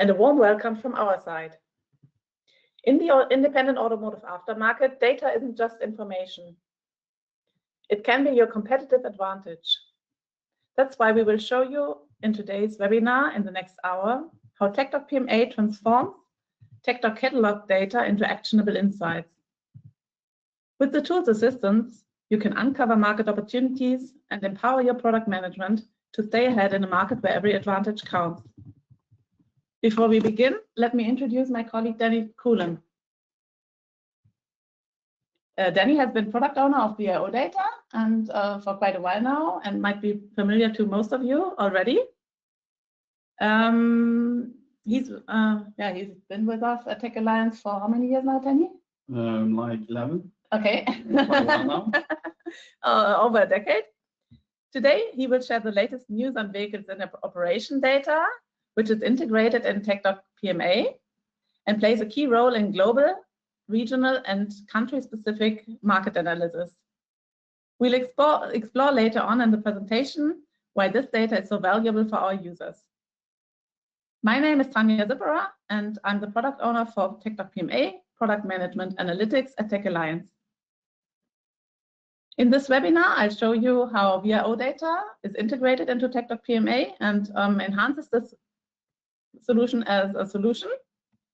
and a warm welcome from our side. In the independent automotive aftermarket, data isn't just information. It can be your competitive advantage. That's why we will show you in today's webinar in the next hour how TecDoc PMA transforms TecDoc catalog data into actionable insights. With the tool's assistance, you can uncover market opportunities and empower your product management to stay ahead in a market where every advantage counts. Before we begin, let me introduce my colleague, Danny Kuhlen. Danny has been product owner of VIO Data and for quite a while now, and might be familiar to most of you already. He's been with us at Tech Alliance for how many years now, Danny? Like 11. Okay. Quite a while now. Over a decade. Today, he will share the latest news on vehicles and operation data, which is integrated in TecDoc PMA and plays a key role in global, regional, and country-specific market analysis. We'll explore later on in the presentation why this data is so valuable for our users. My name is Tanja Zipperer, and I'm the product owner for TecDoc PMA, Product Management Analytics at Tech Alliance. In this webinar, I'll show you how VIO data is integrated into TecDoc PMA and enhances this solution as a solution,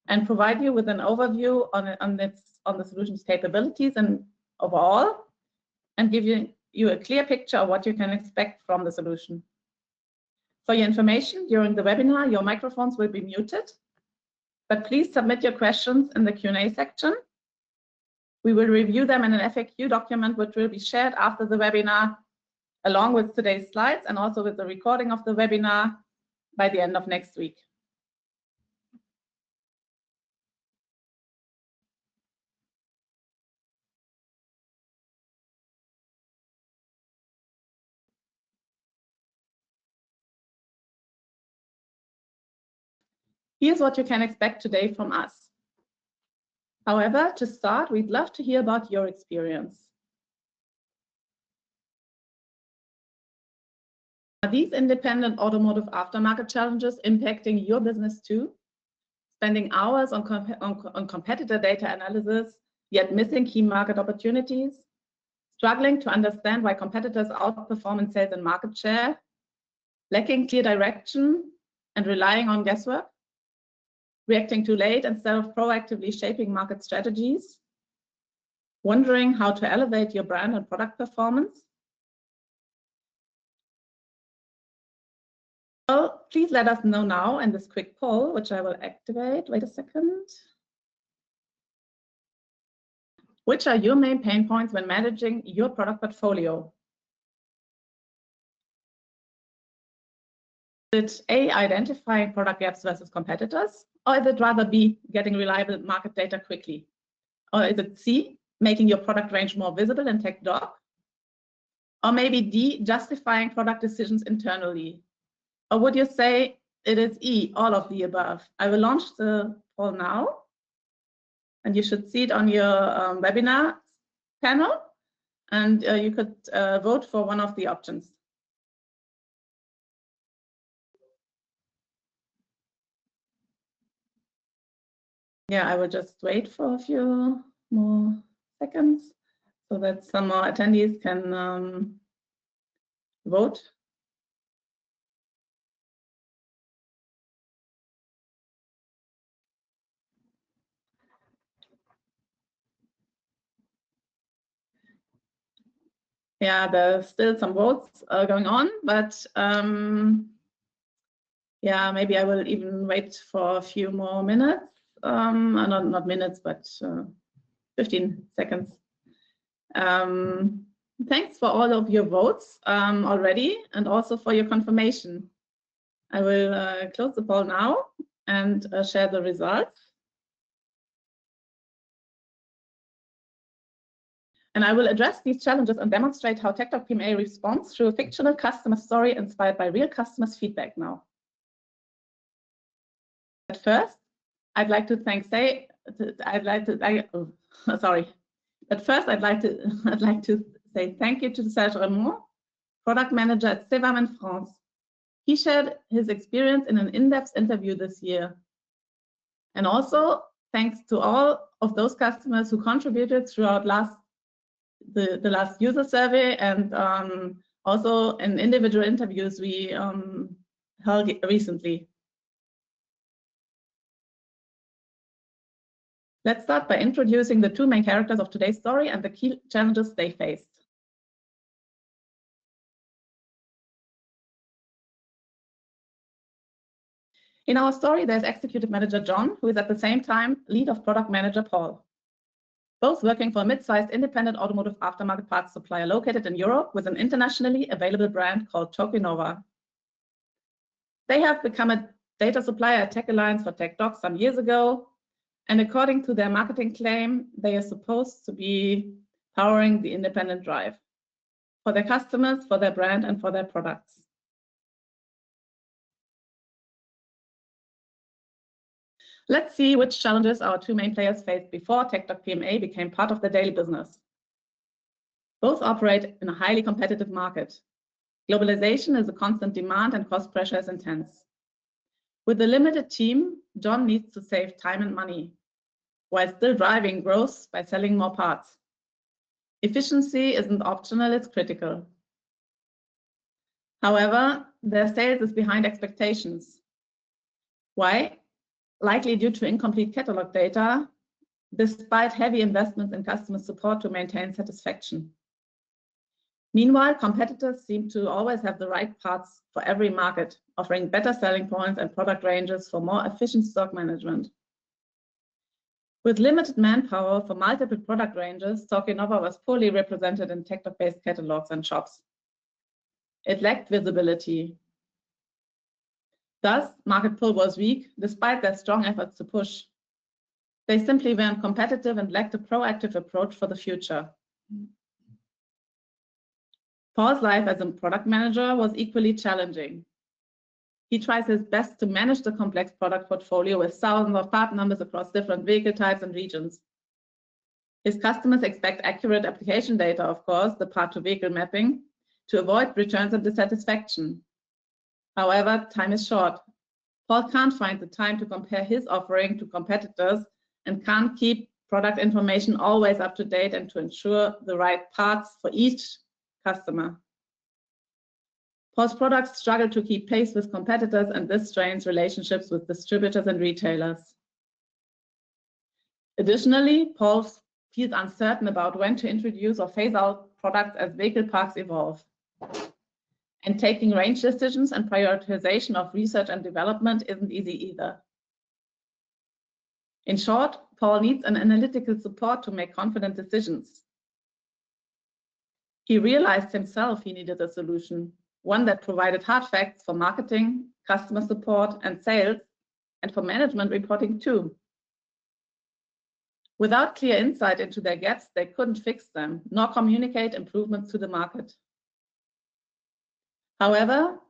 and provide you with an overview on the solution's capabilities and overall, and give you a clear picture of what you can expect from the solution. For your information, during the webinar, your microphones will be muted, but please submit your questions in the Q&A section. We will review them in an FAQ document, which will be shared after the webinar, along with today's slides and also with the recording of the webinar by the end of next week. Here's what you can expect today from us. However, to start, we'd love to hear about your experience. Are these independent automotive aftermarket challenges impacting your business too? Spending hours on competitor data analysis, yet missing key market opportunities? Struggling to understand why competitors outperform in sales and market share? Lacking clear direction and relying on guesswork? Reacting too late instead of proactively shaping market strategies? Wondering how to elevate your brand and product performance? Well, please let us know now in this quick poll, which I will activate. Wait a second. Which are your main pain points when managing your product portfolio? Is it A, identifying product gaps versus competitors? Or is it rather B, getting reliable market data quickly? Or is it C, making your product range more visible in TecDoc? Or maybe D, justifying product decisions internally? Or would you say it is E, all of the above? I will launch the poll now, and you should see it on your webinar panel, and you could vote for one of the options. Yeah, I will just wait for a few more seconds so that some more attendees can vote. Yeah, there's still some votes going on, but yeah, maybe I will even wait for a few more minutes. Not minutes, but 15 seconds. Thanks for all of your votes already, and also for your confirmation. I will close the poll now and share the results. And I will address these challenges and demonstrate how TecDoc PMA responds through a fictional customer story inspired by real customers' feedback now. At first, I'd like to say thank you to Serge Raymond, product manager at Sevam in France. He shared his experience in an in-depth interview this year. And also thanks to all of those customers who contributed throughout the last user survey, and also in individual interviews we held recently. Let's start by introducing the two main characters of today's story and the key challenges they faced. In our story, there's Executive Manager John, who is at the same time lead of Product Manager Paul, both working for a mid-sized independent automotive aftermarket parts supplier located in Europe with an internationally available brand called Tokinova. They have become a data supplier at Tech Alliance for TecDoc some years ago, and according to their marketing claim, they are supposed to be powering the independent drive for their customers, for their brand, and for their products. Let's see which challenges our two main players faced before TecDoc PMA became part of their daily business. Both operate in a highly competitive market. Globalization is a constant demand and cost pressure is intense. With a limited team, John needs to save time and money, while still driving growth by selling more parts. Efficiency isn't optional, it's critical. However, their sales is behind expectations. Why? Likely due to incomplete catalog data, despite heavy investments in customer support to maintain satisfaction. Meanwhile, competitors seem to always have the right parts for every market, offering better selling points and product ranges for more efficient stock management. With limited manpower for multiple product ranges, Tokinova was poorly represented in TecDoc-based catalogs and shops. It lacked visibility. Thus, market pull was weak, despite their strong efforts to push. They simply weren't competitive and lacked a proactive approach for the future. Paul's life as a product manager was equally challenging. He tries his best to manage the complex product portfolio with thousands of part numbers across different vehicle types and regions. His customers expect accurate application data, of course, the part-to-vehicle mapping, to avoid returns and dissatisfaction. However, time is short. Paul can't find the time to compare his offering to competitors and can't keep product information always up to date and to ensure the right parts for each customer. Paul's products struggle to keep pace with competitors, and this strains relationships with distributors and retailers. Additionally, Paul feels uncertain about when to introduce or phase out products as vehicle parks evolve. And taking range decisions and prioritization of research and development isn't easy either. In short, Paul needs an analytical support to make confident decisions. He realized himself he needed a solution, one that provided hard facts for marketing, customer support, and sales, and for management reporting too. Without clear insight into their gaps, they couldn't fix them, nor communicate improvements to the market. However,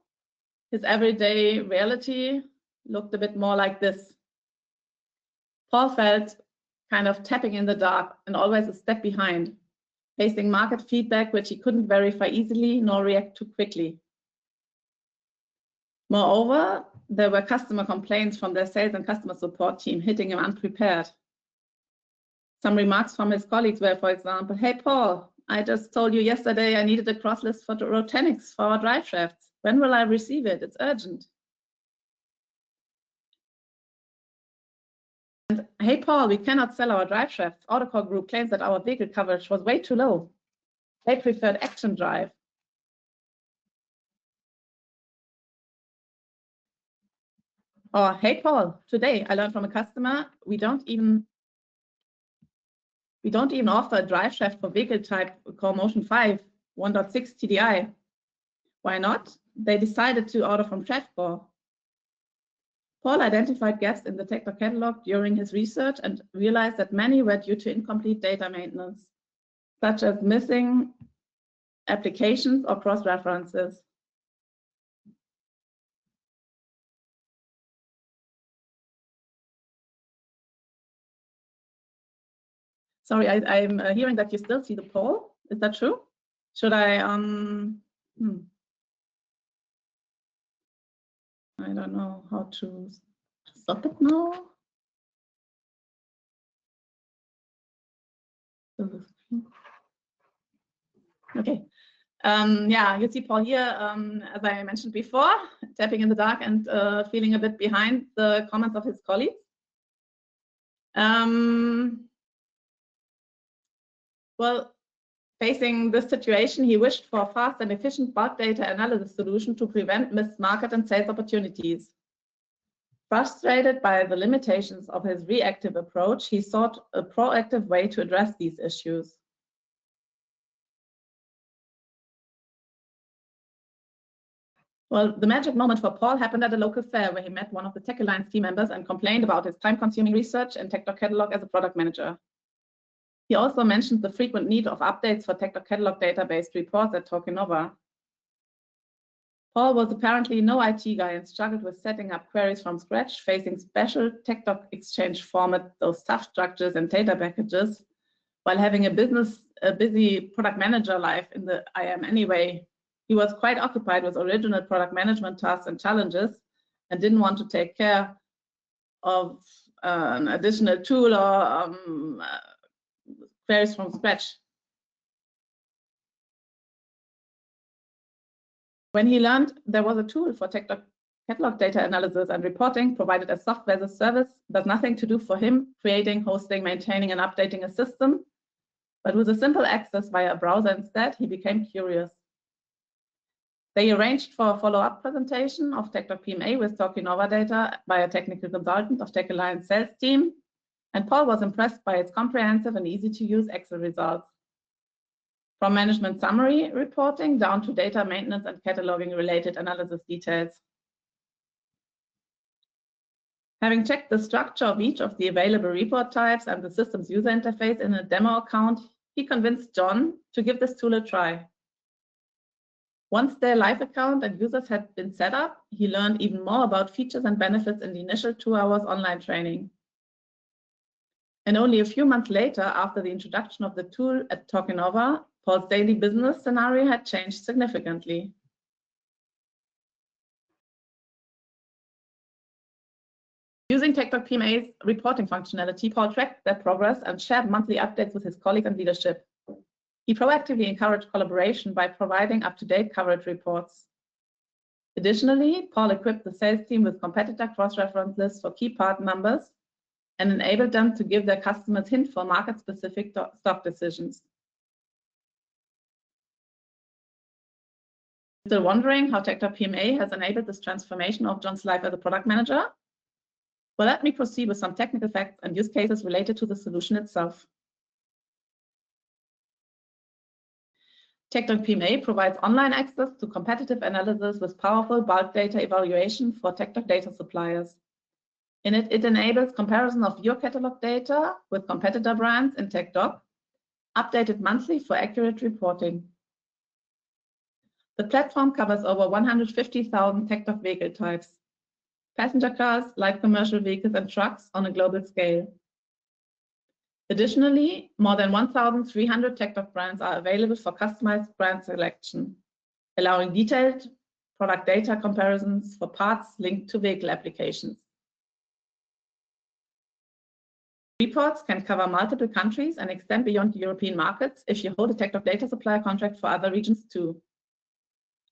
his everyday reality looked a bit more like this. Paul felt kind of tapping in the dark and always a step behind, facing market feedback which he couldn't verify easily nor react too quickly. Moreover, there were customer complaints from their sales and customer support team hitting him unprepared. Some remarks from his colleagues were, for example, "Hey Paul, I just told you yesterday I needed a cross list for the Rotenics for our drive shafts. When will I receive it? It's urgent." And "Hey Paul, we cannot sell our drive shafts. Autocore Group claims that our vehicle coverage was way too low. They preferred action drive." Or "Hey Paul, today I learned from a customer we don't even offer a drive shaft for vehicle type Core Motion 5 1.6 TDI. Why not? They decided to order from TecDoc. Paul identified gaps in the TecDoc catalog during his research and realized that many were due to incomplete data maintenance, such as missing applications or cross-references. Sorry, I'm hearing that you still see the poll. Is that true? Should I, I don't know how to stop it now. Okay. Yeah, you see Paul here, as I mentioned before, tapping in the dark and feeling a bit behind the comments of his colleagues. Well, facing this situation, he wished for a fast and efficient bulk data analysis solution to prevent missed market and sales opportunities. Frustrated by the limitations of his reactive approach, he sought a proactive way to address these issues. Well, the magic moment for Paul happened at a local fair where he met one of the Tech Alliance team members and complained about his time-consuming research in TecDoc Catalog as a product manager. He also mentioned the frequent need of updates for TecDoc Catalog database reports at Tokenova. Paul was apparently no IT guy and struggled with setting up queries from scratch, facing special TecDoc Exchange format, those tough structures and data packages, while having a busy product manager life in the IM anyway. He was quite occupied with original product management tasks and challenges and didn't want to take care of an additional tool or queries from scratch. When he learned there was a tool for TecDoc catalog data analysis and reporting provided as software as a service, there's nothing to do for him creating, hosting, maintaining, and updating a system. But with a simple access via a browser instead, he became curious. They arranged for a follow-up presentation of TecDoc PMA with Tokenova data by a technical consultant of Tech Alliance sales team, and Paul was impressed by its comprehensive and easy-to-use Excel results. From management summary reporting down to data maintenance and cataloging related analysis details. Having checked the structure of each of the available report types and the system's user interface in a demo account, he convinced John to give this tool a try. Once their live account and users had been set up, he learned even more about features and benefits in the initial 2 hours online training. And only a few months later, after the introduction of the tool at Tokenova, Paul's daily business scenario had changed significantly. Using TecDoc PMA's reporting functionality, Paul tracked their progress and shared monthly updates with his colleagues and leadership. He proactively encouraged collaboration by providing up-to-date coverage reports. Additionally, Paul equipped the sales team with competitor cross-reference lists for key part numbers and enabled them to give their customers hints for market-specific stock decisions. Still wondering how TecDoc PMA has enabled this transformation of John's life as a product manager? Well, let me proceed with some technical facts and use cases related to the solution itself. TecDoc PMA provides online access to competitive analysis with powerful bulk data evaluation for TecDoc data suppliers. In it, it enables comparison of your catalog data with competitor brands in TecDoc, updated monthly for accurate reporting. The platform covers over 150,000 TecDoc vehicle types, passenger cars, light commercial vehicles, and trucks on a global scale. Additionally, more than 1,300 TecDoc brands are available for customized brand selection, allowing detailed product data comparisons for parts linked to vehicle applications. Reports can cover multiple countries and extend beyond European markets if you hold a TecDoc data supplier contract for other regions too.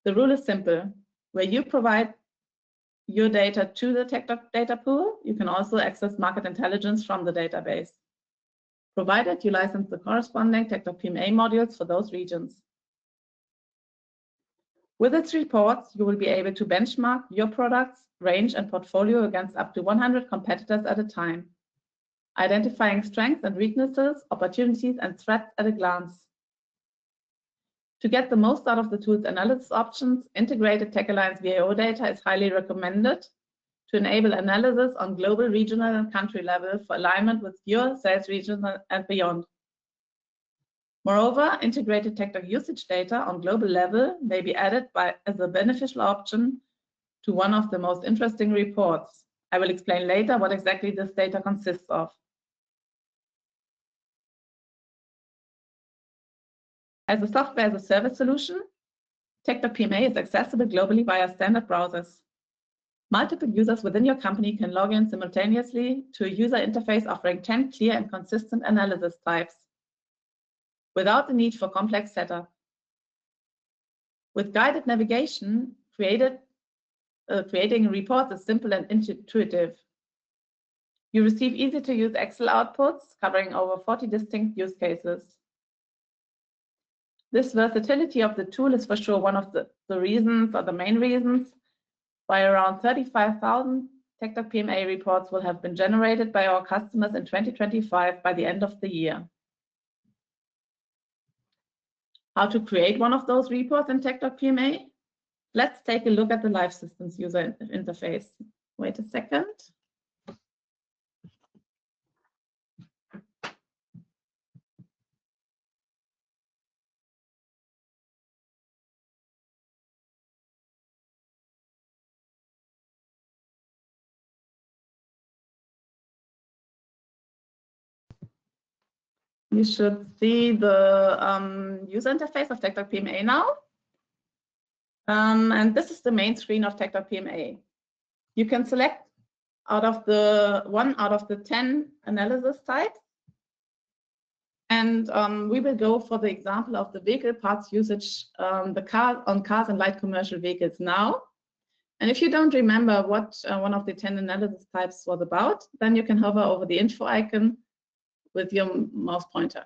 The rule is simple. Where you provide your data to the TecDoc data pool, you can also access market intelligence from the database, provided you license the corresponding TecDoc PMA modules for those regions. With its reports, you will be able to benchmark your products, range, and portfolio against up to 100 competitors at a time, identifying strengths and weaknesses, opportunities, and threats at a glance. To get the most out of the tool's analysis options, integrated Tech Alliance VAO data is highly recommended to enable analysis on global, regional, and country level for alignment with your sales regions and beyond. Moreover, integrated TecDoc usage data on global level may be added as a beneficial option to one of the most interesting reports. I will explain later what exactly this data consists of. As a software as a service solution, TecDoc PMA is accessible globally via standard browsers. Multiple users within your company can log in simultaneously to a user interface offering 10 clear and consistent analysis types. without the need for complex setup. With guided navigation, creating reports is simple and intuitive. You receive easy-to-use Excel outputs covering over 40 distinct use cases. This versatility of the tool is for sure one of the reasons, or the main reasons, why around 35,000 TecDoc PMA reports will have been generated by our customers in 2025 by the end of the year. How to create one of those reports in TecDoc PMA? Let's take a look at the Live Systems user interface. Wait a second. You should see the user interface of TecDoc PMA now. And this is the main screen of TecDoc PMA. You can select one out of the 10 analysis types. And we will go for the example of the vehicle parts usage on cars and light commercial vehicles now. And if you don't remember what one of the 10 analysis types was about, then you can hover over the info icon with your mouse pointer.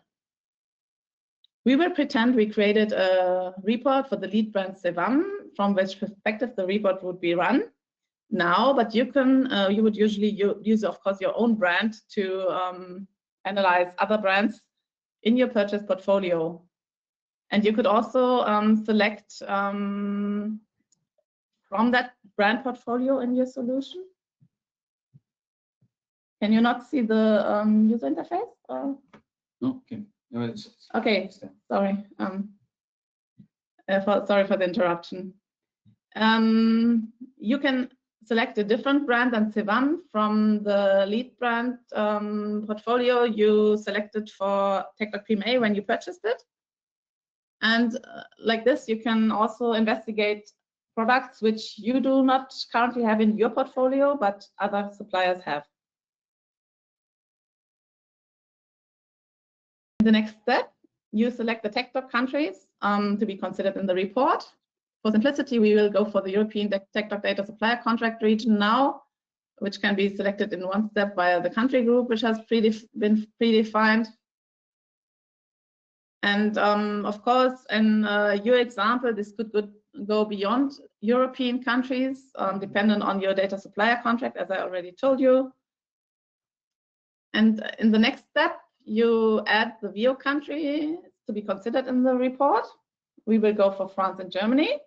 We will pretend we created a report for the lead brand Sevan, from which perspective the report would be run now, but you would usually use, of course, your own brand to analyze other brands in your purchase portfolio. And you could also select from that brand portfolio in your solution. Can you not see the user interface? Or? No, okay. No, okay, sorry. Sorry for the interruption. You can select a different brand than Sevan from the lead brand portfolio you selected for TecDoc PMA when you purchased it. And like this, you can also investigate products which you do not currently have in your portfolio, but other suppliers have. In the next step, you select the TecDoc countries to be considered in the report. For simplicity, we will go for the European TecDoc Data Supplier Contract region now, which can be selected in one step via the country group, which has been predefined. And of course, in your example, this could go beyond European countries, dependent on your data supplier contract, as I already told you. And in the next step, you add the VO country to be considered in the report. We will go for France and Germany.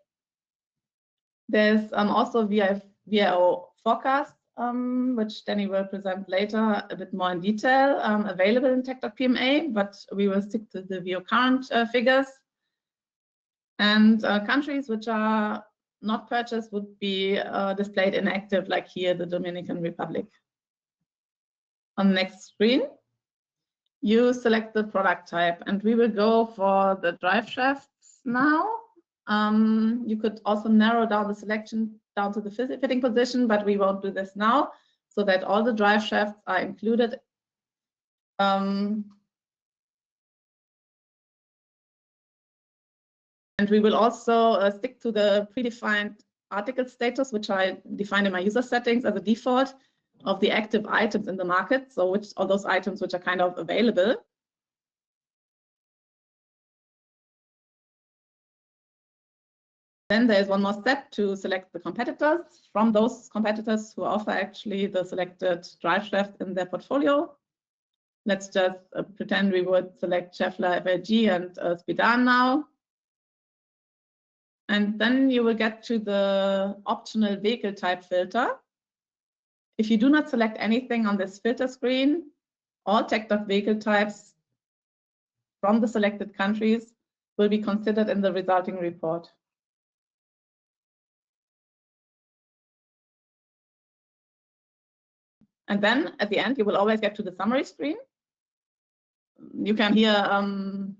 There's also VIO forecast, which Danny will present later a bit more in detail, available in TecDoc PMA, but we will stick to the VIO current figures. And countries which are not purchased would be displayed inactive, like here, the Dominican Republic. On the next screen, you select the product type, and we will go for the drive shafts now. You could also narrow down the selection down to the fitting position, but we won't do this now, so that all the drive shafts are included. And we will also stick to the predefined article status, which I defined in my user settings as a default of the active items in the market, so which are those items which are kind of available. Then there's one more step to select the competitors from those competitors who offer actually the selected drive shaft in their portfolio. Let's just pretend we would select Schaeffler, FLG, and Spidan now. And then you will get to the optional vehicle type filter. If you do not select anything on this filter screen, all TecDoc vehicle types from the selected countries will be considered in the resulting report. And then at the end, you will always get to the summary screen. You can here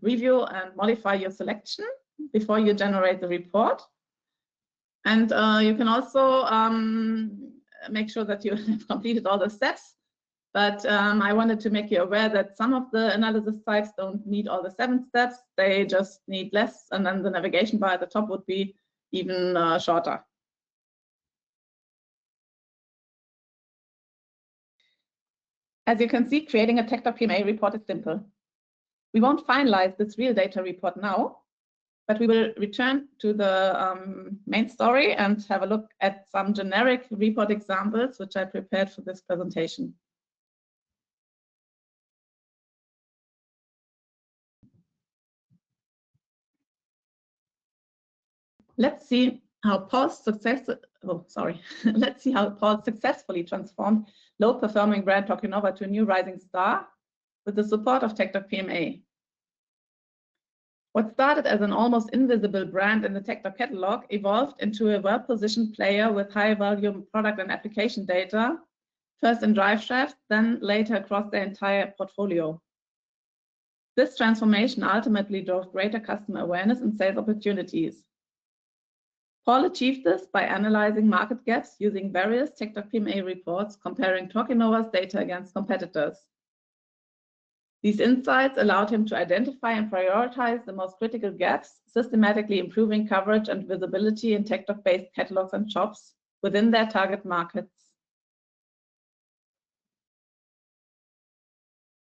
review and modify your selection before you generate the report. And you can also make sure that you have completed all the steps But I wanted to make you aware that some of the analysis types don't need all the 7 steps. They just need less, and then the navigation bar at the top would be even shorter. As you can see, creating a TecDoc PMA report is simple. We won't finalize this real data report now, but we will return to the main story and have a look at some generic report examples, which I prepared for this presentation. Let's see how Paul successfully transformed low-performing brand Tokinova to a new rising star with the support of TecDoc PMA. What started as an almost invisible brand in the TecDoc catalog evolved into a well-positioned player with high-volume product and application data, first in DriveShaft, then later across their entire portfolio. This transformation ultimately drove greater customer awareness and sales opportunities. Paul achieved this by analyzing market gaps using various TecDoc PMA reports comparing Tokinova's data against competitors. These insights allowed him to identify and prioritize the most critical gaps, systematically improving coverage and visibility in TecDoc-based catalogs and shops within their target markets.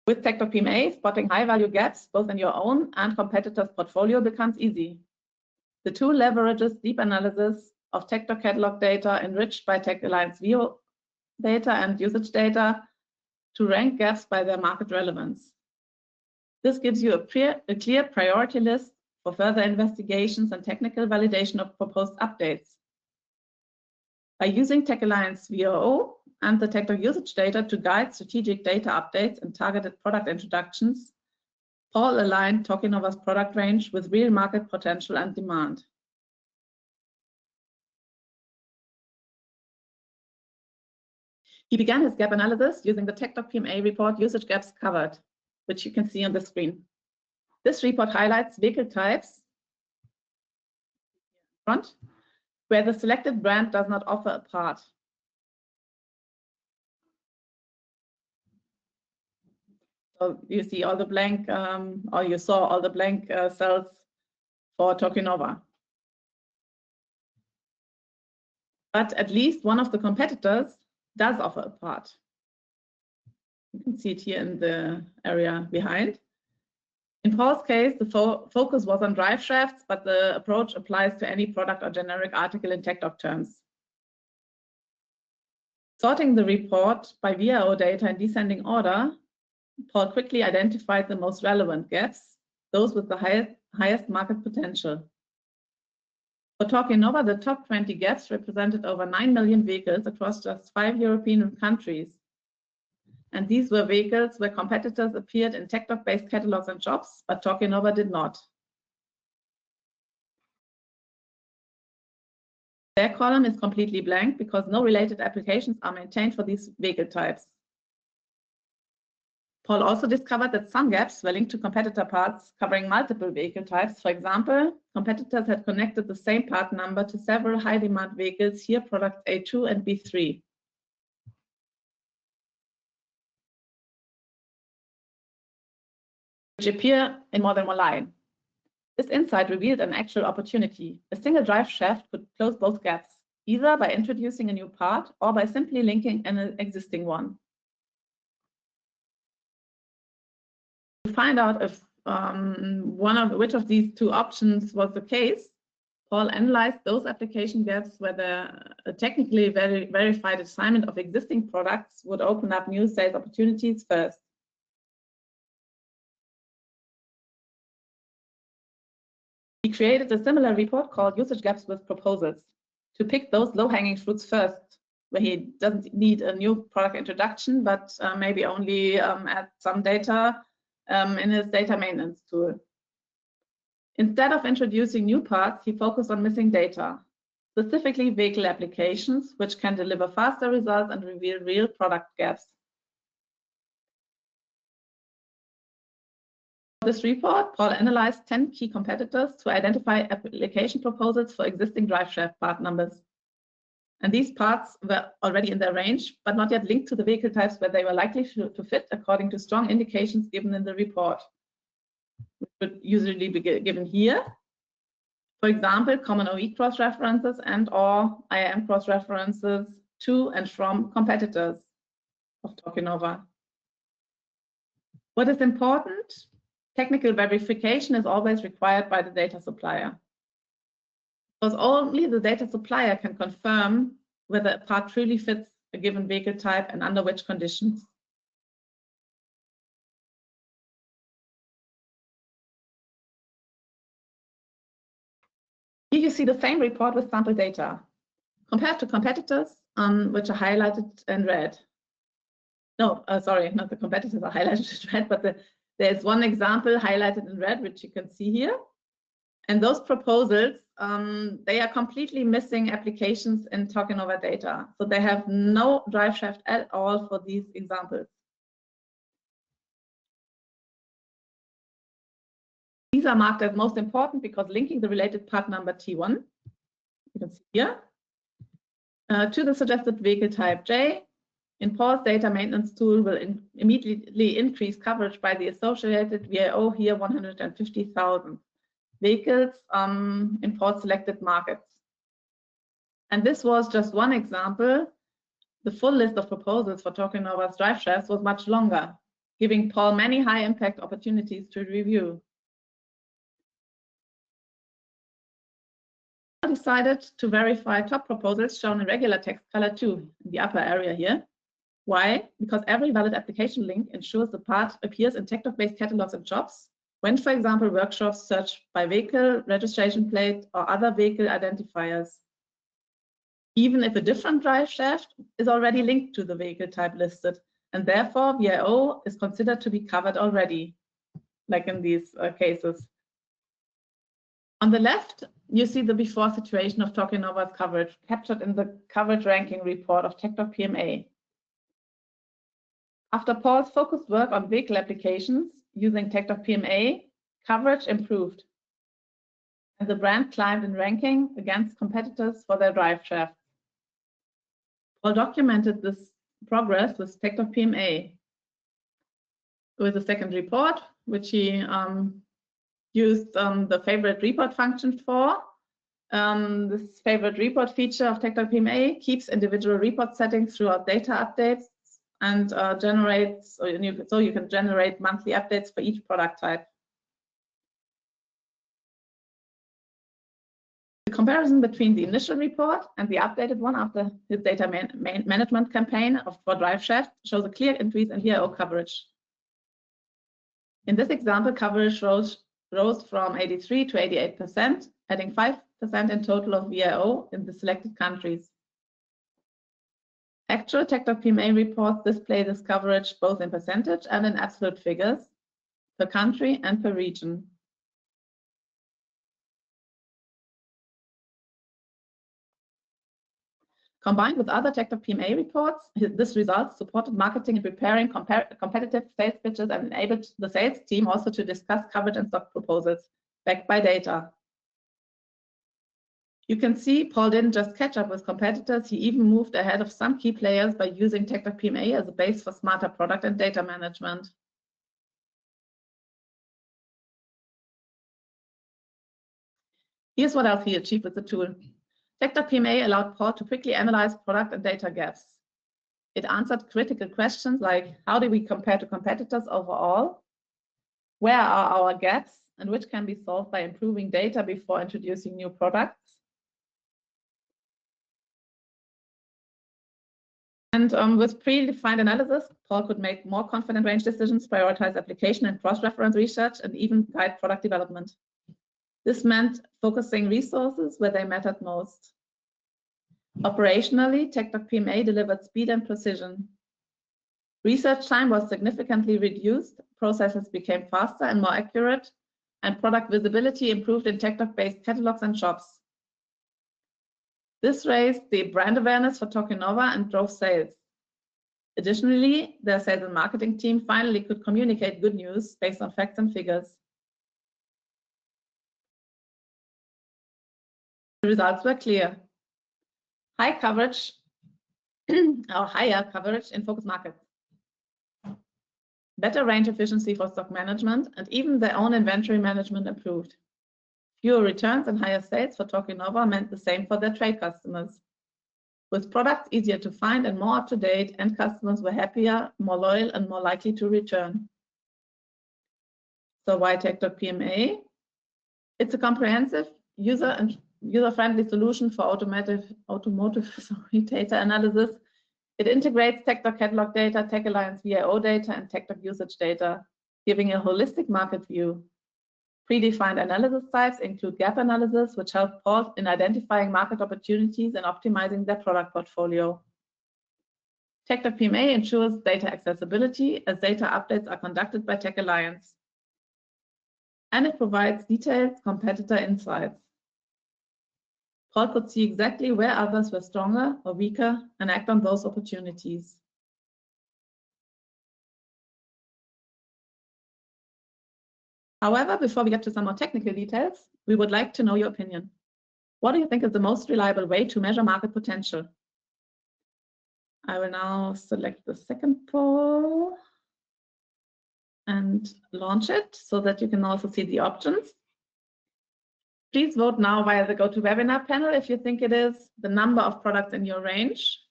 With TecDoc PMA, spotting high-value gaps both in your own and competitors' portfolio becomes easy. The tool leverages deep analysis of TecDoc catalog data enriched by TechAlliance VO data and usage data to rank gaps by their market relevance. This gives you a clear priority list for further investigations and technical validation of proposed updates. By using TechAlliance VO and the TecDoc usage data to guide strategic data updates and targeted product introductions, Paul aligned Tokinova's product range with real market potential and demand. He began his gap analysis using the TecDoc PMA report Usage Gaps Covered, which you can see on the screen. This report highlights vehicle types front, where the selected brand does not offer a part. So you see all the blank, or you saw all the blank cells for Tokinova. But at least one of the competitors does offer a part. You can see it here in the area behind. In Paul's case, the focus was on drive shafts, but the approach applies to any product or generic article in TecDoc terms. Sorting the report by VIO data in descending order, Paul quickly identified the most relevant gaps, those with the highest market potential. For Tokinova, the top 20 gaps represented over 9 million vehicles across just 5 European countries. And these were vehicles where competitors appeared in TecDoc-based catalogs and shops, but Tokinova did not. Their column is completely blank because no related applications are maintained for these vehicle types. Paul also discovered that some gaps were linked to competitor parts covering multiple vehicle types. For example, competitors had connected the same part number to several high-demand vehicles, here products A2 and B3. Which appear in more than one line. This insight revealed an actual opportunity. A single drive shaft could close both gaps, either by introducing a new part or by simply linking an existing one. To find out if which of these two options was the case, Paul analyzed those application gaps where a technically verified assignment of existing products would open up new sales opportunities first. He created a similar report called Usage Gaps with Proposals to pick those low-hanging fruits first, where he doesn't need a new product introduction, but maybe only add some data in his data maintenance tool. Instead of introducing new parts, he focused on missing data, specifically vehicle applications, which can deliver faster results and reveal real product gaps. For this report, Paul analyzed 10 key competitors to identify application proposals for existing drive shaft part numbers. And these parts were already in their range, but not yet linked to the vehicle types where they were likely to fit according to strong indications given in the report, which would usually be given here. For example, common OE cross-references and/or IAM cross-references to and from competitors of Tokinova. What is important? Technical verification is always required by the data supplier, because only the data supplier can confirm whether a part truly fits a given vehicle type and under which conditions. Here you see the same report with sample data compared to competitors, which are highlighted in red. No, sorry, not the competitors are highlighted in red, but there's one example highlighted in red, which you can see here. And those proposals, they are completely missing applications in Tokinova data. So they have no drive shaft at all for these examples. These are marked as most important because linking the related part number T1, you can see here, to the suggested vehicle type J, in Paul's data maintenance tool will immediately increase coverage by the associated VIO here 150,000 vehicles in Paul's selected markets. And this was just one example. The full list of proposals for Tokinova's drive shafts was much longer, giving Paul many high impact opportunities to review. I decided to verify top proposals shown in regular text color too, in the upper area here. Why? Because every valid application link ensures the part appears in TecDoc-based catalogs and shops when, for example, workshops search by vehicle, registration plate, or other vehicle identifiers, even if a different drive shaft is already linked to the vehicle type listed, and therefore VIO is considered to be covered already, like in these cases. On the left, you see the before situation of Tokinova's coverage captured in the coverage ranking report of TecDoc PMA. After Paul's focused work on vehicle applications using TecDoc PMA, coverage improved, and the brand climbed in ranking against competitors for their drive shafts. Paul documented this progress with TecDoc PMA with a second report, which he used the favorite report function for. This favorite report feature of TecDoc PMA keeps individual report settings throughout data updates and generates, so you can generate monthly updates for each product type. The comparison between the initial report and the updated one after his data management campaign for drive shaft shows a clear increase in VIO coverage. In this example, coverage rose from 83 to 88%, adding 5% in total of VIO in the selected countries. Actual TecDoc PMA reports display this coverage both in percentage and in absolute figures per country and per region. Combined with other TecDoc PMA reports, this result supported marketing in preparing competitive sales pitches and enabled the sales team also to discuss coverage and stock proposals backed by data. You can see Paul didn't just catch up with competitors, he even moved ahead of some key players by using TecDoc PMA as a base for smarter product and data management. Here's what else he achieved with the tool. TecDoc PMA allowed Paul to quickly analyze product and data gaps. It answered critical questions like, how do we compare to competitors overall? Where are our gaps and which can be solved by improving data before introducing new products? And with predefined analysis, Paul could make more confident range decisions, prioritize application and cross-reference research, and even guide product development. This meant focusing resources where they mattered most. Operationally, TecDoc PMA delivered speed and precision. Research time was significantly reduced, processes became faster and more accurate, and product visibility improved in TecDoc-based catalogs and shops. This raised the brand awareness for Tokinova and drove sales. Additionally, their sales and marketing team finally could communicate good news based on facts and figures. The results were clear. high coverage or higher coverage in focus markets, better range efficiency for stock management, and even their own inventory management improved. Fewer returns and higher sales for Tokinova meant the same for their trade customers. With products easier to find and more up-to-date, end customers were happier, more loyal, and more likely to return. So why TecDoc PMA? It's a comprehensive user-friendly solution for automotive data analysis. It integrates TecDoc catalog data, Tech Alliance VIO data, and TecDoc usage data, giving a holistic market view. Predefined analysis types include gap analysis, which help Paul in identifying market opportunities and optimizing their product portfolio. TecDoc PMA ensures data accessibility as data updates are conducted by Tech Alliance. And it provides detailed competitor insights. Paul could see exactly where others were stronger or weaker and act on those opportunities. However, before we get to some more technical details, we would like to know your opinion. What do you think is the most reliable way to measure market potential? I will now select the second poll and launch it so that you can also see the options. Please vote now via the GoToWebinar panel if you think it is the number of products in your range,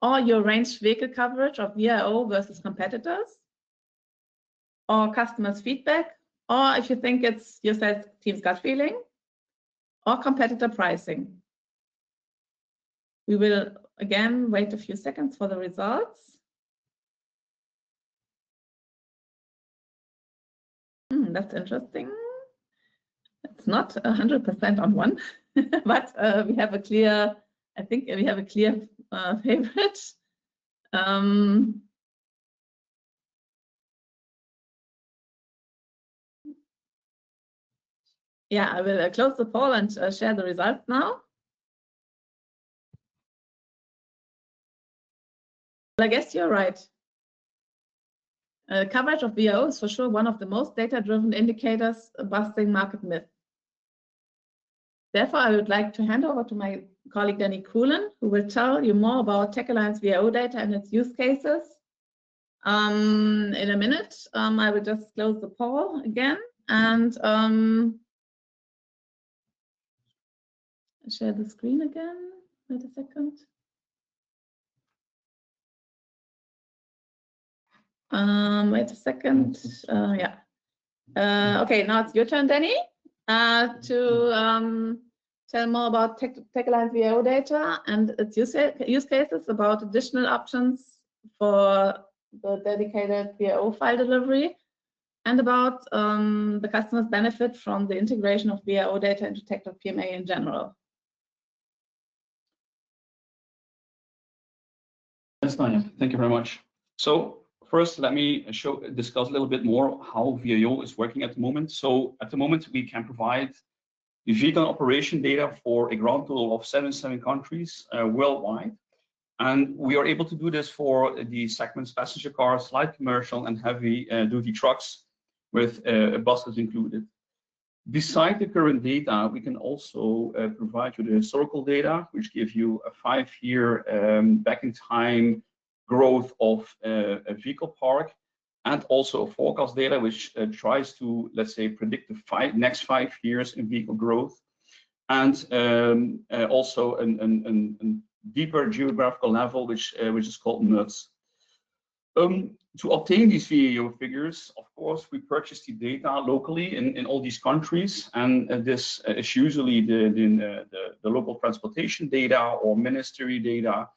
or your range vehicle coverage of VIO versus competitors, or customers' feedback, or if you think it's your sales team's gut feeling, or competitor pricing. We will again wait a few seconds for the results. That's interesting. It's not 100% on one, but we have a clear, I think we have a clear favorite. Yeah, I will close the poll and share the results now. Well, I guess you're right. Coverage of VIO is for sure one of the most data-driven indicators busting market myths. Therefore, I would like to hand over to my colleague Danny Coolen, who will tell you more about Tech Alliance VIO data and its use cases. In a minute, I will just close the poll again and share the screen again. Wait a second. Wait a second. Yeah. Okay, now it's your turn, Danny, to tell more about Tech Alliance VIO data and its use cases, about additional options for the dedicated VIO file delivery, and about the customers benefit from the integration of VIO data into TecDoc PMA in general. Yes, Tanya, thank you very much. So first, let me discuss a little bit more how VIO is working at the moment. So at the moment, we can provide the vehicle operation data for a grand total of 77 countries worldwide. And we are able to do this for the segments passenger cars, light commercial, and heavy duty trucks with buses included. Beside the current data, we can also provide you the historical data, which gives you a 5-year back in time growth of a vehicle park, and also forecast data, which tries to, let's say, predict the next 5 years in vehicle growth, and also a deeper geographical level, which is called NUTS. To obtain these VIO figures, of course, we purchase the data locally in all these countries, and this is usually the local transportation data or ministry data.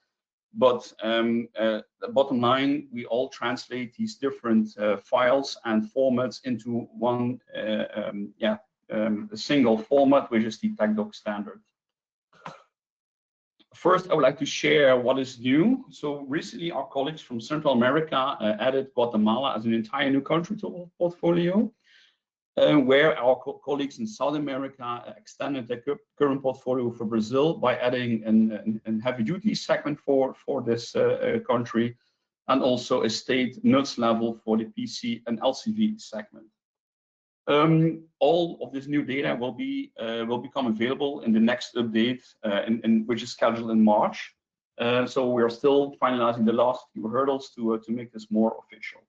But the bottom line, we all translate these different files and formats into one a single format, which is the TecDoc standard. First, I would like to share what is new. So recently, our colleagues from Central America added Guatemala as an entire new country to our portfolio, where our colleagues in South America extended their current portfolio for Brazil by adding a heavy-duty segment for this country, and also a state NUTS level for the PC and LCV segment. All of this new data will become available in the next update, which is scheduled in March. So we are still finalizing the last few hurdles to make this more official.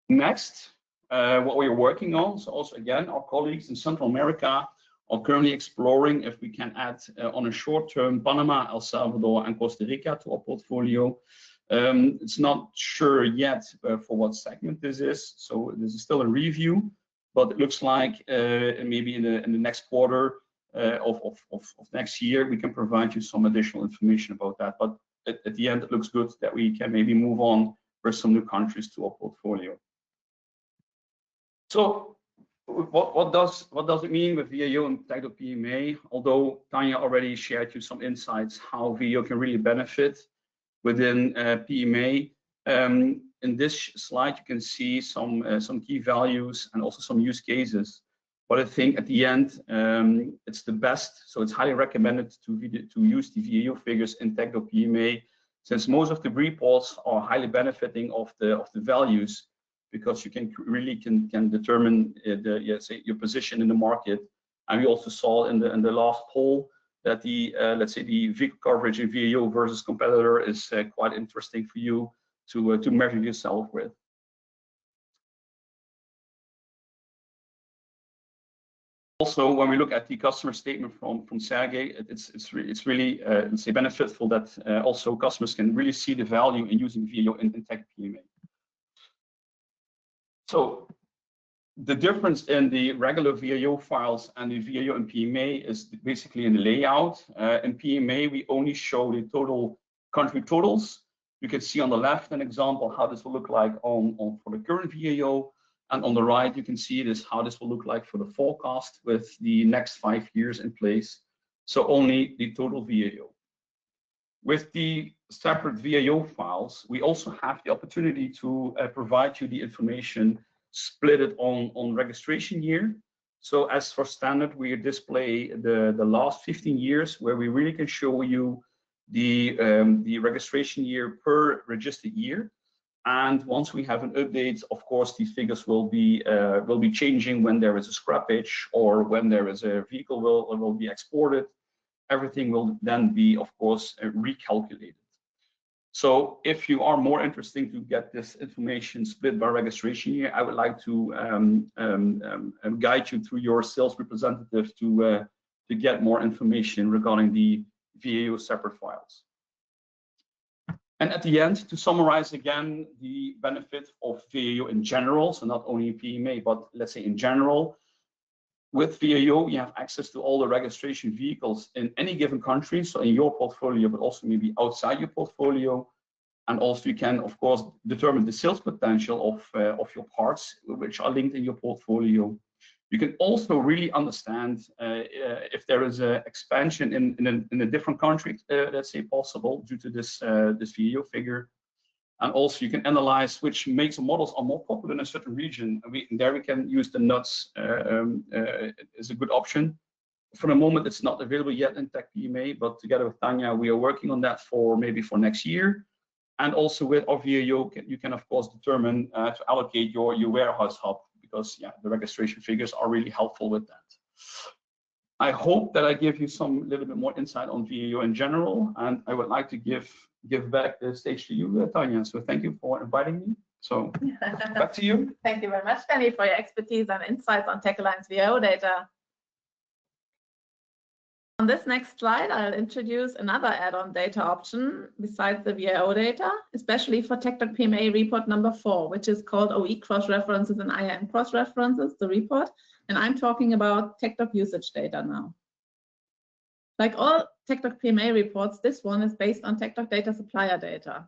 Next, what we are working on, so also again, our colleagues in Central America are currently exploring if we can add on a short term Panama, El Salvador, and Costa Rica to our portfolio. It's not sure yet for what segment this is, so this is still a review, but it looks like maybe in the next quarter of next year, we can provide you some additional information about that. But at the end, it looks good that we can maybe move on for some new countries to our portfolio. So what does it mean with VAO and TecDoc PMA? Although Tanya already shared you some insights how VAO can really benefit within PMA. In this slide, you can see some key values and also some use cases. But I think at the end, it's the best. So it's highly recommended to use the VAO figures in TecDoc PMA, since most of the reports are highly benefiting of the values, because you can really determine your position in the market. And we also saw in the last poll that the let's say the vehicle coverage in VAO versus competitor is quite interesting for you to measure yourself with. Also, when we look at the customer statement from Sergey, it's really let's say beneficial that also customers can really see the value in using VAO in TecDoc PMA. So the difference in the regular VAO files and the VAO and PMA is basically in the layout. In PMA, we only show the total country totals. You can see on the left an example how this will look like for the current VAO, and on the right you can see how this will look like for the forecast with the next 5 years in place. So only the total VAO. With the separate VAO files, we also have the opportunity to provide you the information split it on registration year. So as for standard, we display the last 15 years where we really can show you the registration year per registered year. And once we have an update, of course, these figures will be changing when there is a scrappage or when there is a vehicle will be exported. Everything will then be, of course, recalculated. So if you are more interested to get this information split by registration year, I would like to guide you through your sales representative to get more information regarding the VAO separate files. And at the end, to summarize again the benefit of VAO in general, so not only PMA, but let's say in general. With VAO, you have access to all the registration vehicles in any given country, so in your portfolio, but also maybe outside your portfolio. And also you can, of course, determine the sales potential of your parts, which are linked in your portfolio. You can also really understand if there is an expansion in a different country, let's say, possible due to this VAO figure. And also you can analyze which makes and models are more popular in a certain region. And there we can use the nuts as a good option. For the moment, it's not available yet in TecDoc PMA, but together with Tanya, we are working on that maybe for next year. And also with our VAO, you can of course determine to allocate your warehouse hub, because the registration figures are really helpful with that. I hope that I give you some little bit more insight on VAO in general, and I would like to give back the stage to you, Tanya. So thank you for inviting me. So back to you. Thank you very much, Danny, for your expertise and insights on TecAlign's VAO data. On this next slide, I'll introduce another add-on data option besides the VAO data, especially for TecDoc PMA report number 4, which is called OE cross-references and IAM cross-references, the report. And I'm talking about TecDoc usage data now. Like all TecDoc PMA reports, this one is based on TecDoc Data supplier data.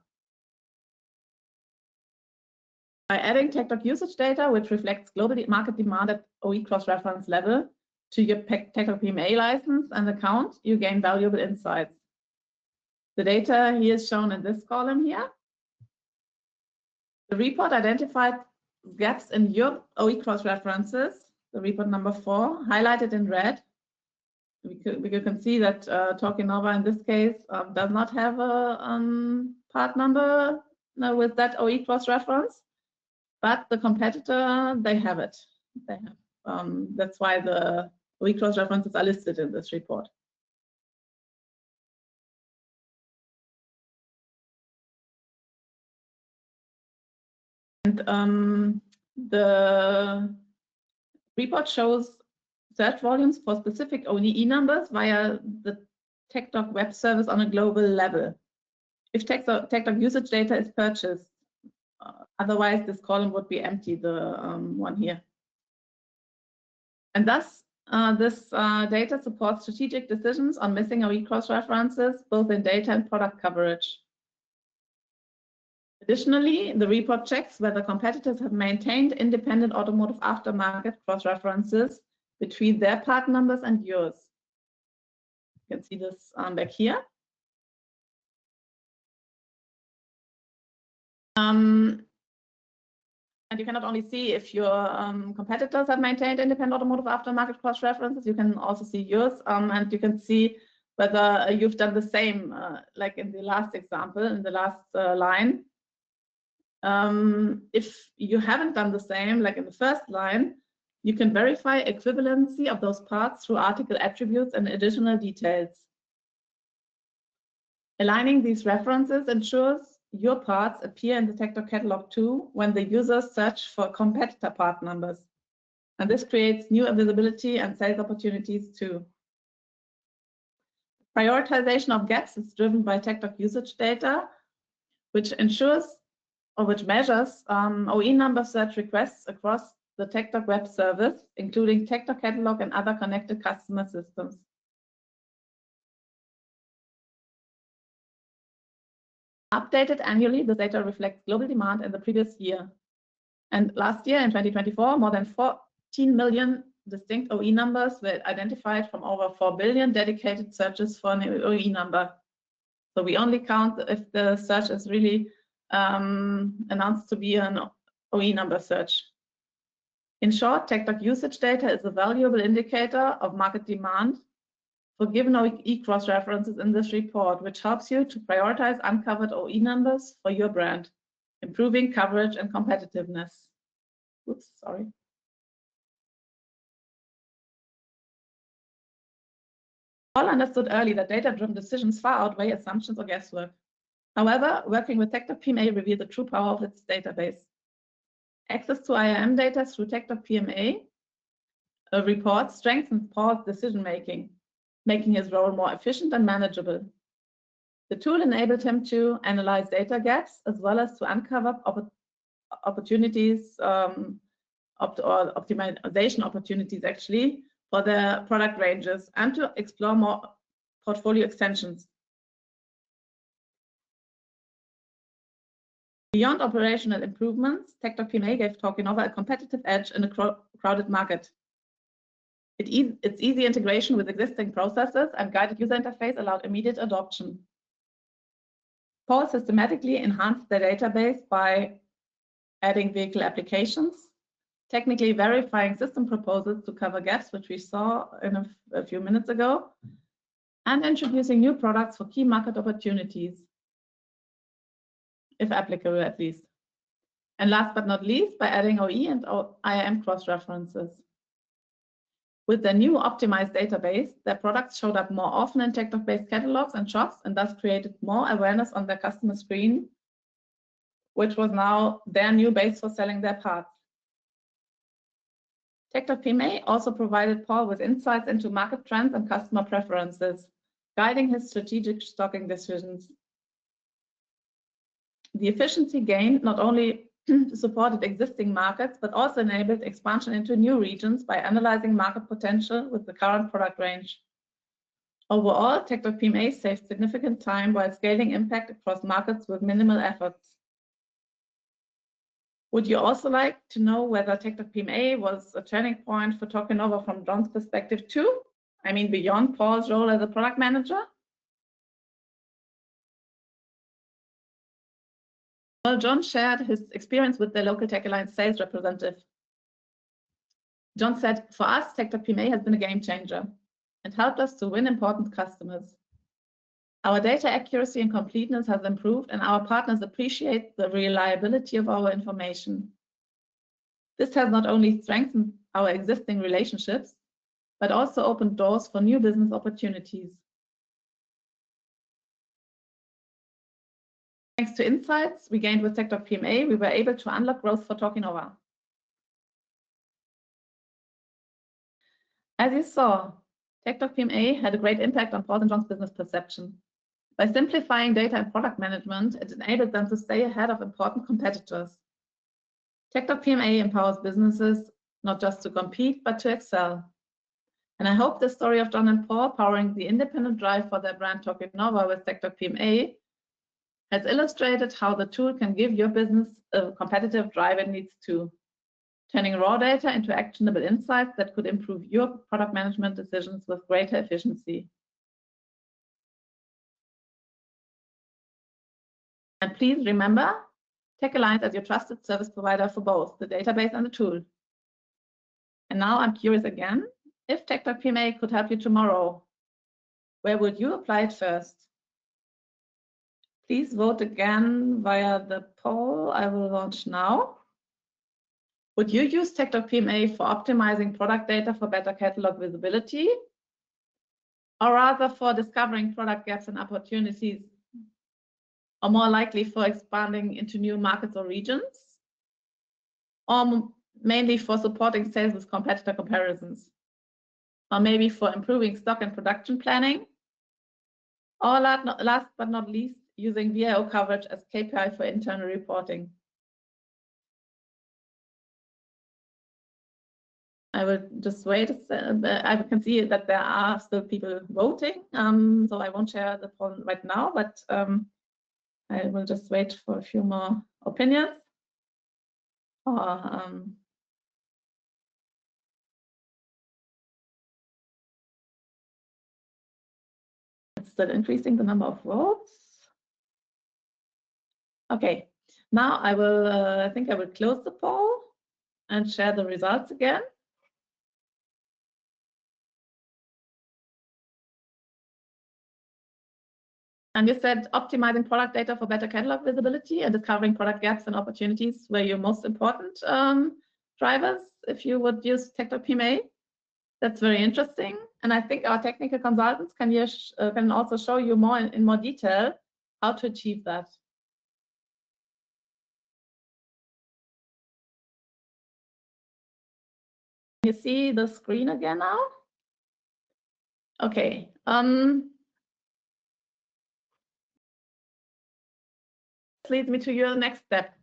By adding TecDoc usage data, which reflects global market demand at OE cross-reference level, to your TecDoc PMA license and account, you gain valuable insights. The data here is shown in this column here. The report identified gaps in your OE cross-references, the report number 4, highlighted in red. We can see that Torquenova in this case does not have a part number with that OE cross-reference, but the competitor, they have it. They have. That's why the OE cross-references are listed in this report. And the report shows search volumes for specific OE numbers via the TecDoc web service on a global level. If TecDoc usage data is purchased, otherwise this column would be empty, the one here. And thus, this data supports strategic decisions on missing OE cross-references, both in data and product coverage. Additionally, the report checks whether competitors have maintained independent automotive aftermarket cross-references between their part numbers and yours. You can see this back here. And you can not only see if your competitors have maintained independent automotive aftermarket cross-references, you can also see yours, and you can see whether you've done the same, like in the last example, in the last line. If you haven't done the same, like in the first line, you can verify equivalency of those parts through article attributes and additional details. Aligning these references ensures your parts appear in the TecDoc catalog too when the users search for competitor part numbers. And this creates new visibility and sales opportunities too. Prioritization of gaps is driven by TecDoc usage data, which ensures or which measures OE number search requests across the TecDoc web service, including TecDoc catalog and other connected customer systems. Updated annually, the data reflects global demand in the previous year. And last year, in 2024, more than 14 million distinct OE numbers were identified from over 4 billion dedicated searches for an OE number. So we only count if the search is really announced to be an OE number search. In short, TecDoc usage data is a valuable indicator of market demand for given OE cross-references in this report, which helps you to prioritize uncovered OE numbers for your brand, improving coverage and competitiveness. Oops, sorry. Paul understood early that data-driven decisions far outweigh assumptions or guesswork. However, working with TecDoc PMA revealed the true power of its database. Access to IAM data through TecDoc PMA report strengthens Paul's decision-making, making his role more efficient and manageable. The tool enabled him to analyze data gaps as well as to uncover opportunities, or optimization opportunities actually, for their product ranges and to explore more portfolio extensions. Beyond operational improvements, TecDoc PMA gave Talkinova a competitive edge in a crowded market. Its easy integration with existing processes and guided user interface allowed immediate adoption. Paul systematically enhanced the database by adding vehicle applications, technically verifying system proposals to cover gaps, which we saw in a few minutes ago, and introducing new products for key market opportunities, if applicable at least. And last but not least, by adding OE and IAM cross-references. With the new optimized database, their products showed up more often in TecDoc-based catalogs and shops, and thus created more awareness on their customer screen, which was now their new base for selling their parts. TecDoc PMA also provided Paul with insights into market trends and customer preferences, guiding his strategic stocking decisions. The efficiency gain not only supported existing markets, but also enabled expansion into new regions by analyzing market potential with the current product range. Overall, TecDoc PMA saved significant time while scaling impact across markets with minimal efforts. Would you also like to know whether TecDoc PMA was a turning point for Talkinova from John's perspective too? I mean, beyond Paul's role as a product manager? Well, John shared his experience with the local Tech Alliance sales representative. John said, for us, TecDoc PMA has been a game changer and helped us to win important customers. Our data accuracy and completeness has improved, and our partners appreciate the reliability of our information. This has not only strengthened our existing relationships, but also opened doors for new business opportunities. Thanks to insights we gained with TecDoc PMA, we were able to unlock growth for Talkinova. As you saw, TecDoc PMA had a great impact on Paul & John's business perception. By simplifying data and product management, it enabled them to stay ahead of important competitors. TecDoc PMA empowers businesses not just to compete, but to excel. And I hope the story of John and Paul powering the independent drive for their brand Talkinova with TecDoc PMA has illustrated how the tool can give your business a competitive drive it needs to, turning raw data into actionable insights that could improve your product management decisions with greater efficiency. And please remember, Tech Alliance as your trusted service provider for both the database and the tool. And now I'm curious again, if TecDoc PMA could help you tomorrow, where would you apply it first? Please vote again via the poll I will launch now. Would you use TecDoc PMA for optimizing product data for better catalog visibility, or rather for discovering product gaps and opportunities, or more likely for expanding into new markets or regions, or mainly for supporting sales with competitor comparisons, or maybe for improving stock and production planning, or last but not least, using VIO coverage as KPI for internal reporting? I will just wait. I can see that there are still people voting, so I won't share the poll right now, but I will just wait for a few more opinions. It's still increasing the number of votes. Okay, now I will. I think I will close the poll and share the results again. And you said optimizing product data for better catalog visibility and discovering product gaps and opportunities were your most important drivers if you would use TecDoc PMA. That's very interesting. And I think our technical consultants can also show you more in more detail how to achieve that. You see the screen again now? Okay. Leads me to your next step.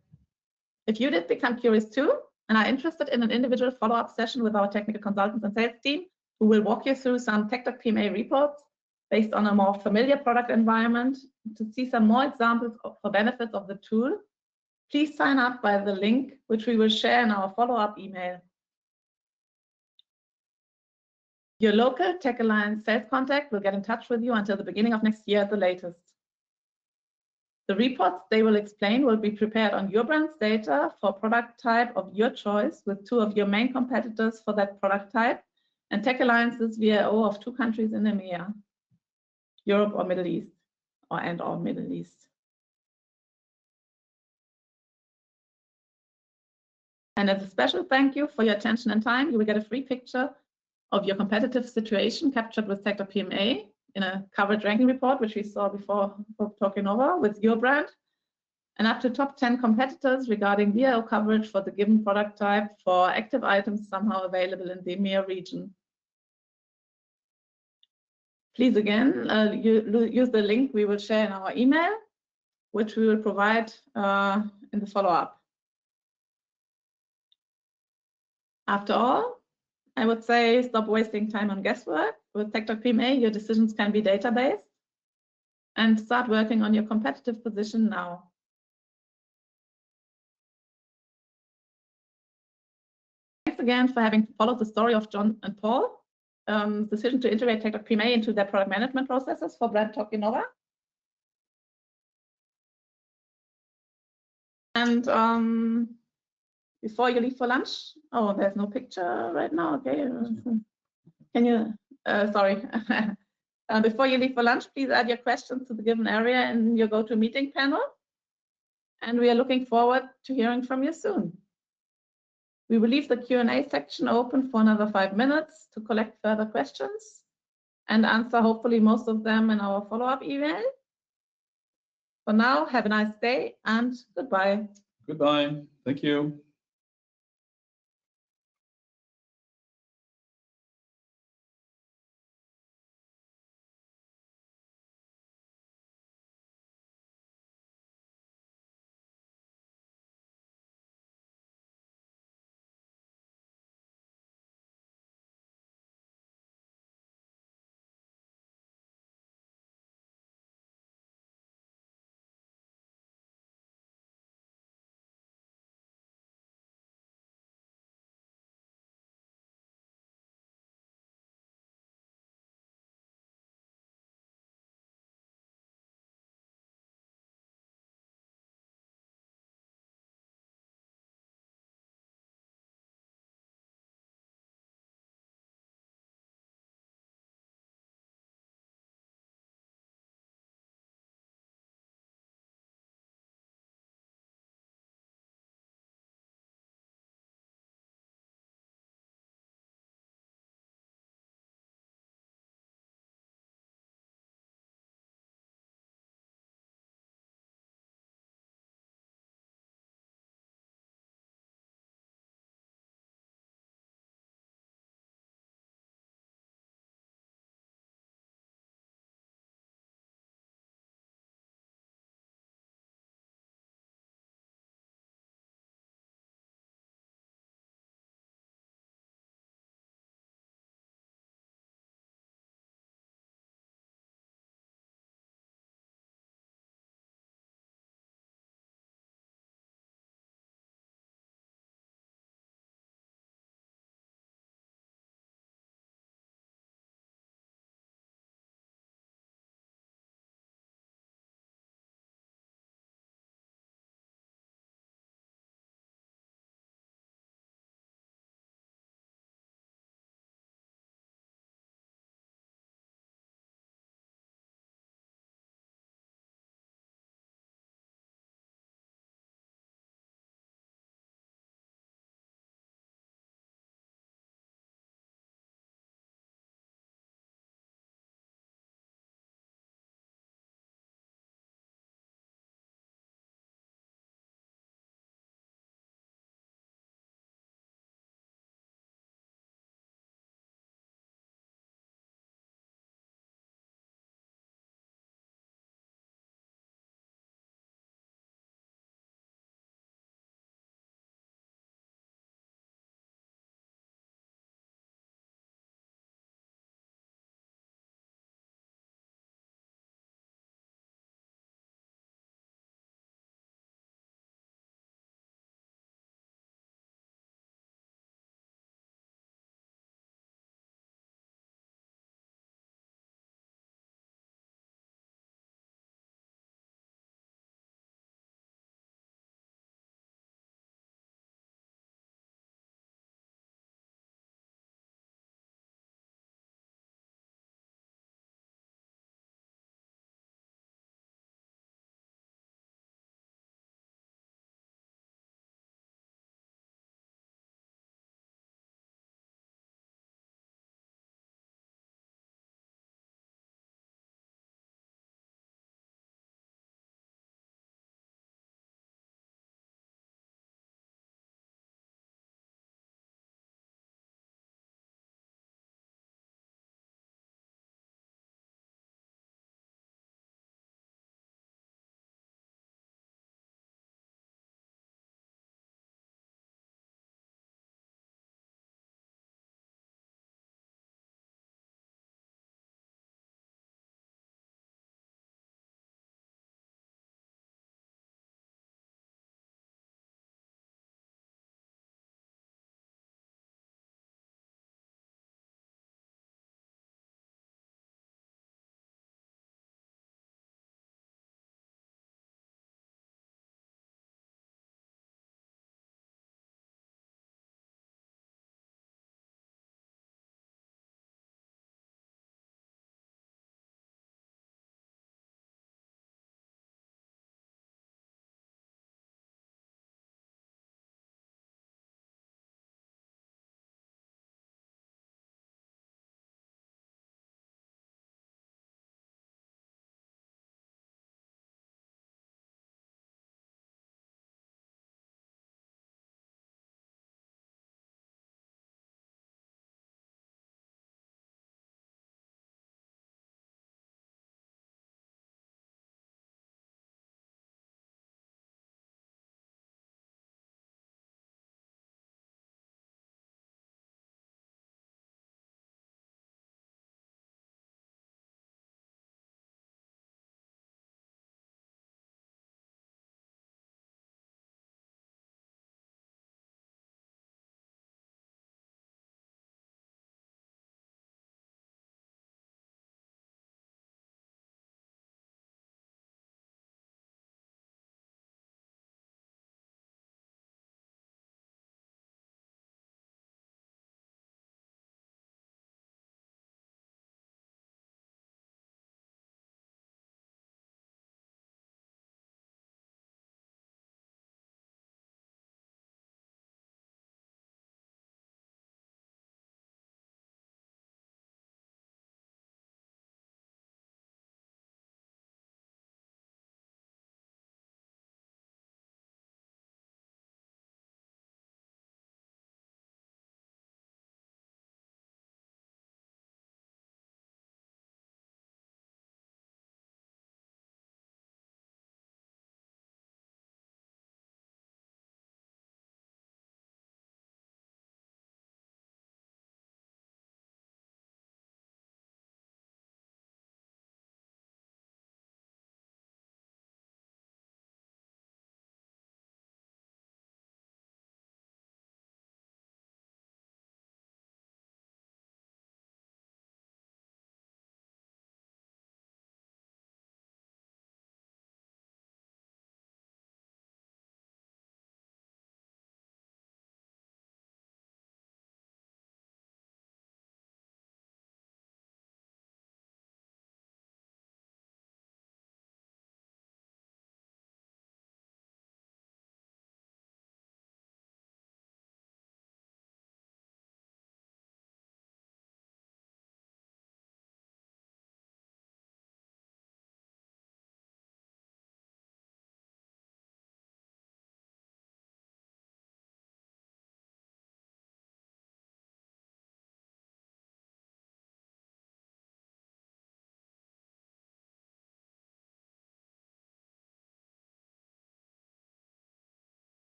If you did become curious too and are interested in an individual follow-up session with our technical consultants and sales team, who will walk you through some TecDoc PMA reports based on a more familiar product environment to see some more examples for benefits of the tool, please sign up by the link which we will share in our follow-up email. Your local Tech Alliance sales contact will get in touch with you until the beginning of next year at the latest. The reports they will explain will be prepared on your brand's data for product type of your choice with 2 of your main competitors for that product type and Tech Alliance's VIO of 2 countries in EMEA, Europe or Middle East, or Middle East. And as a special thank you for your attention and time, you will get a free picture of your competitive situation captured with TecDoc PMA in a coverage ranking report, which we saw before Talkinova with your brand, and up to top 10 competitors regarding VIO coverage for the given product type for active items somehow available in the EMEA region. Please again, use the link we will share in our email, which we will provide in the follow-up. After all, I would say stop wasting time on guesswork. With TecDoc PMA, your decisions can be data-based, and start working on your competitive position now. Thanks again for having followed the story of John and Paul, decision to integrate TecDoc PMA into their product management processes for brand Talkinova. And before you leave for lunch, oh, there's no picture right now. Okay, can you? Sorry. Before you leave for lunch, please add your questions to the given area in your GoToMeeting panel. And we are looking forward to hearing from you soon. We will leave the Q&A section open for another 5 minutes to collect further questions and answer hopefully most of them in our follow-up email. For now, have a nice day and goodbye. Goodbye. Thank you.